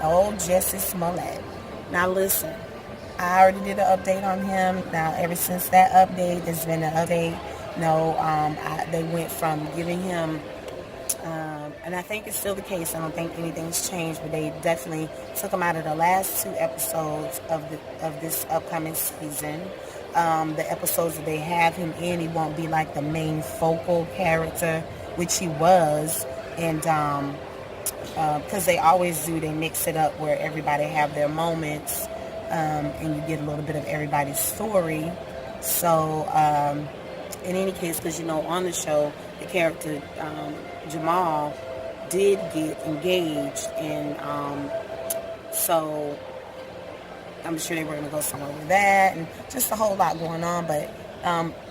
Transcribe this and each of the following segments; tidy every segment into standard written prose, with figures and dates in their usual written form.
old Jussie Smollett. Now listen, I already did an update on him. Now ever since that update, there's been an update. No, they went from giving him, and I think it's still the case. I don't think anything's changed, but they definitely took him out of the last two episodes of this upcoming season. The episodes that they have him in, he won't be like the main focal character, which he was, and because they always do, they mix it up where everybody have their moments, and you get a little bit of everybody's story. So in any case, because on the show, the character Jamal did get engaged, and so I'm sure they were going to go somewhere with that, and just a whole lot going on. But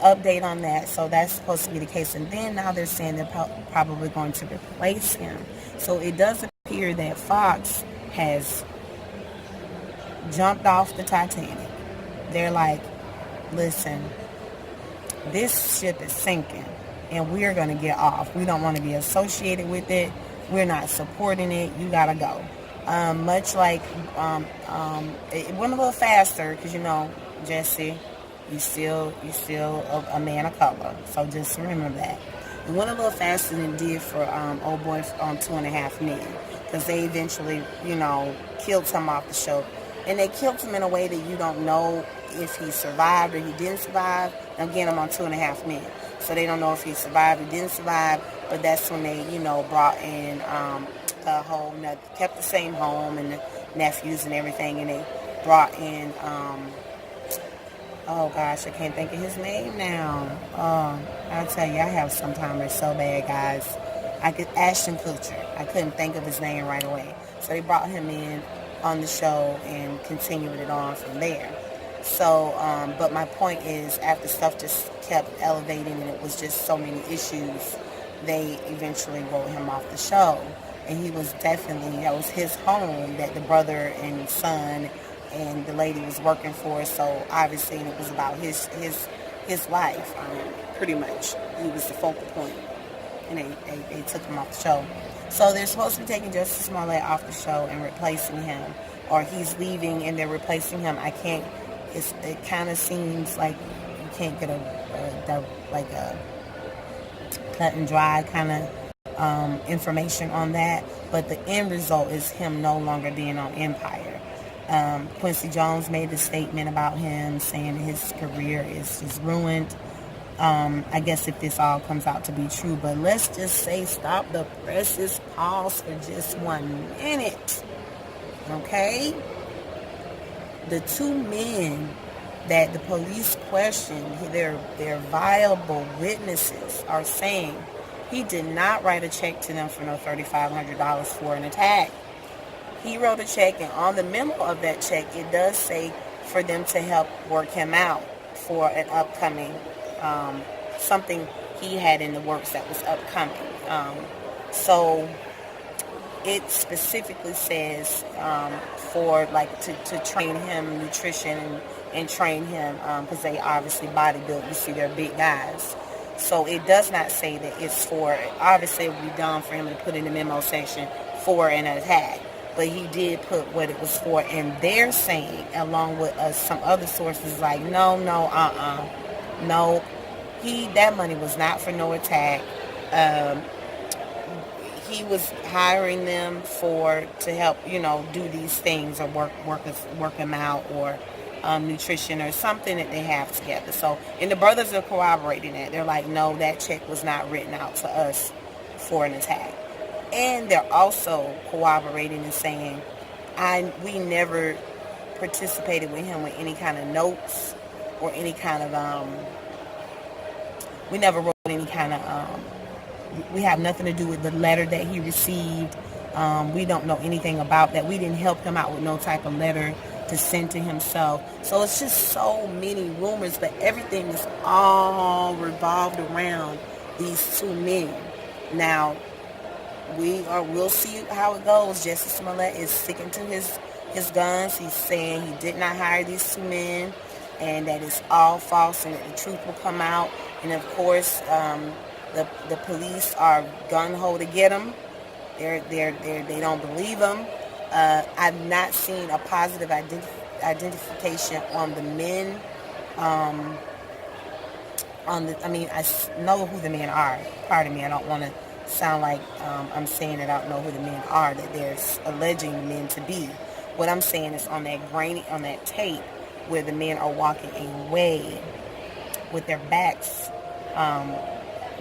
update on that. So that's supposed to be the case, and then now they're saying they're probably going to replace him. So it does appear that Fox has jumped off the Titanic. They're like, listen, this ship is sinking, and we're going to get off. We don't want to be associated with it. We're not supporting it. You got to go. Much like it went a little faster because Jussie, you still a man of color. So just remember that. It went a little faster than it did for old boy on 2.5 Men, because they eventually killed him off the show, and they killed him in a way that you don't know if he survived or he didn't survive. Now, again, I'm on 2.5 Men, so they don't know if he survived or didn't survive. But that's when they brought in the whole, kept the same home and the nephews and everything, and they brought in oh gosh, I can't think of his name now. I'll tell you, I have Alzheimer's so bad, guys. Ashton Kutcher. I couldn't think of his name right away. So they brought him in on the show and continued it on from there. So, but my point is, after stuff just kept elevating and it was just so many issues, they eventually wrote him off the show. And he was definitely, that was his home that the brother and son and the lady was working for. So obviously it was about his life, pretty much. He was the focal point, and they took him off the show. So they're supposed to be taking Jussie Smollett off the show and replacing him, or he's leaving and they're replacing him. It kind of seems like you can't get a cut and dry kind of information on that, but the end result is him no longer being on Empire. Quincy Jones made a statement about him saying his career is just ruined. I guess if this all comes out to be true, but let's just say stop the presses, pause for just 1 minute. Okay? The 2 men that the police questioned, they're viable witnesses, are saying he did not write a check to them for no $3,500 for an attack. He wrote a check, and on the memo of that check, it does say for them to help work him out for an upcoming, something he had in the works that was upcoming. So it specifically says for to train him nutrition and train him, because they obviously bodybuild. You see, they're big guys. So it does not say that it's for, obviously it would be dumb for him to put in the memo section for an attack. But he did put what it was for, and they're saying, along with some other sources, like, no, that money was not for no attack. He was hiring them to help, do these things, or work him out, or nutrition, or something that they have together. So, and the brothers are corroborating that. They're like, no, that check was not written out to us for an attack. And they're also corroborating and saying, we never participated with him with any kind of notes or any kind of, we never wrote any kind of, we have nothing to do with the letter that he received. We don't know anything about that. We didn't help him out with no type of letter to send to himself. So it's just so many rumors, but everything is all revolved around these 2 men. Now, we'll see how it goes. Jussie Smollett is sticking to his guns. He's saying he did not hire these 2 men, and that it's all false, and that the truth will come out. And of course, the police are gung ho to get him. They don't believe him. I've not seen a positive identification on the men. Um, I know who the men are. Pardon me, I don't want to sound like I'm saying that I don't know who the men are that they're alleging the men to be. What I'm saying is on that tape where the men are walking away with um,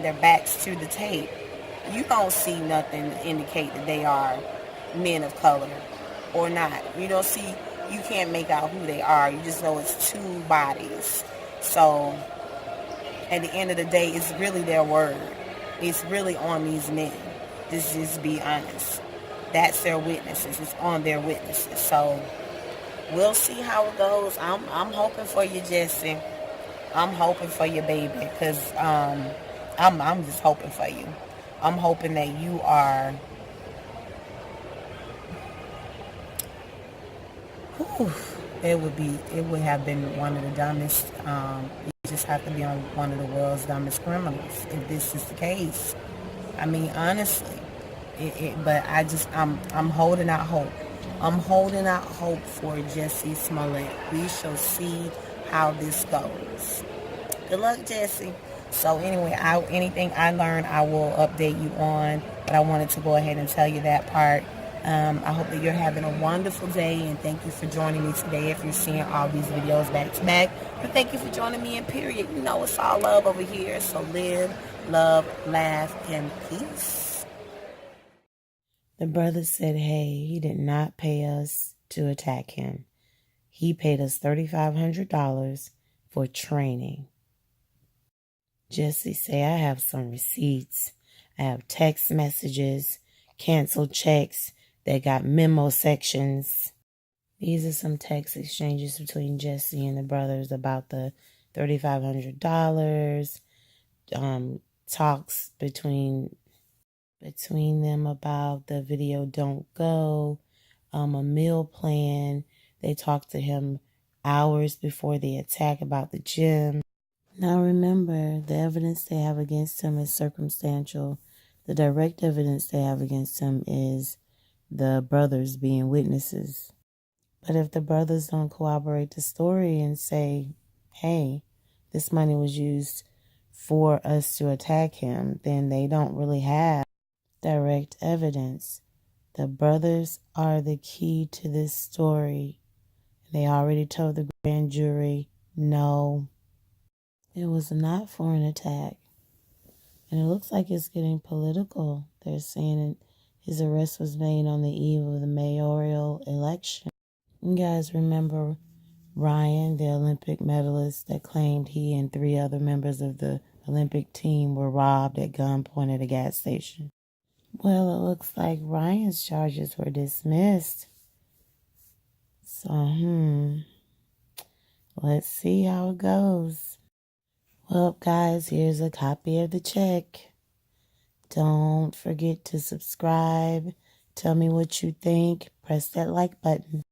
their backs to the tape. You don't see nothing to indicate that they are men of color or not. You can't make out who they are. You just know it's two bodies. So at the end of the day, it's really their word. It's really on these men. Just be honest. That's their witnesses. It's on their witnesses. So we'll see how it goes. I'm hoping for you, Jussie. I'm hoping for you, baby, because I'm just hoping for you. I'm hoping that you are. Whew, it would have been one of the dumbest. You just have to be on one of the world's dumbest criminals if this is the case. I mean, honestly, but I'm holding out hope. I'm holding out hope for Jussie Smollett. We shall see how this goes. Good luck, Jussie. So anyway, anything I learned, I will update you on. But I wanted to go ahead and tell you that part. I hope that you're having a wonderful day, and thank you for joining me today. If you're seeing all these videos back to back, but thank you for joining me in period. You know it's all love over here. So live, love, laugh, and peace. The brother said, hey, he did not pay us to attack him. He paid us $3,500 for training. Jussie say, I have some receipts. I have text messages, canceled checks that got memo sections. These are some text exchanges between Jussie and the brothers about the $3,500. Talks between them about the video Don't Go, a meal plan. They talked to him hours before the attack about the gym. Now remember, the evidence they have against him is circumstantial. The direct evidence they have against him is the brothers being witnesses. But if the brothers don't corroborate the story and say, hey, this money was used for us to attack him, then they don't really have direct evidence. The brothers are the key to this story. They already told the grand jury, no, it was not for an attack. And it looks like it's getting political. They're saying that his arrest was made on the eve of the mayoral election. You guys remember Ryan, the Olympic medalist that claimed he and 3 other members of the Olympic team were robbed at gunpoint at a gas station? Well, it looks like Ryan's charges were dismissed. So, let's see how it goes. Well, guys, here's a copy of the check. Don't forget to subscribe. Tell me what you think. Press that like button.